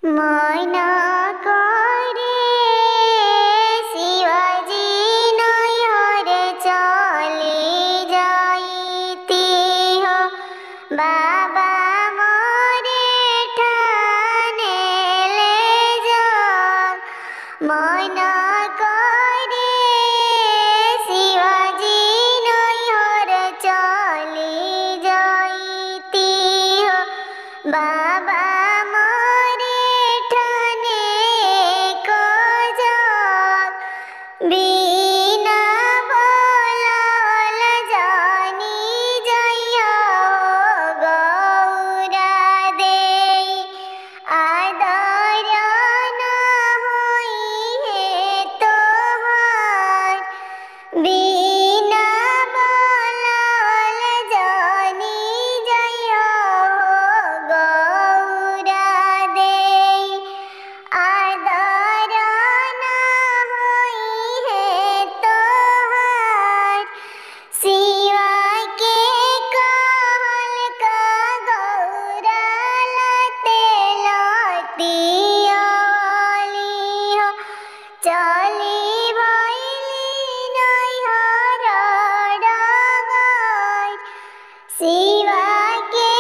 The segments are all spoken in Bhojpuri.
ময়না করে শিবাজি নয়রে চলে যাইতে হো বাবা মোরে ঠানেলে যাও ময়না করে শিবাজি নয়রে চলে যাইতে হো বাবা বিনা বলাল জানি যাইয়া গৌরা দেই আদর না হইহে তোহার বিনা বলাল জানি যাইয়া গৌরা দেই আদর শিবাকে कहल का गौरा लते लतियाली हो चली भैली नैहर डगाई शिवाके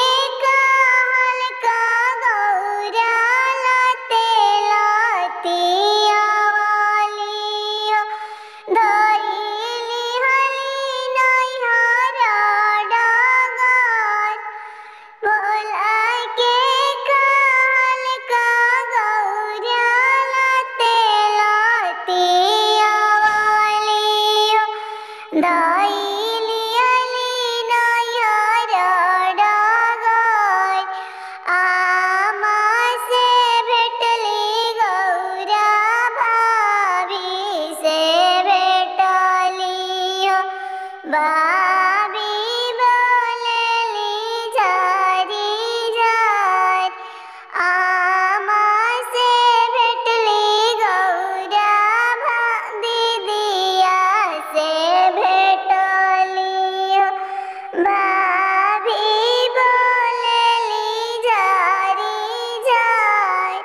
कहल का गौरा लते लतियाली हो दाइली अली नैहर डगाई आमा से भेटली गौरा भाभी से भेटली हो भाभी बोलेली झारी झार आमा से भेटली गौरा दीदिया से भाभी बोलेली झारी झार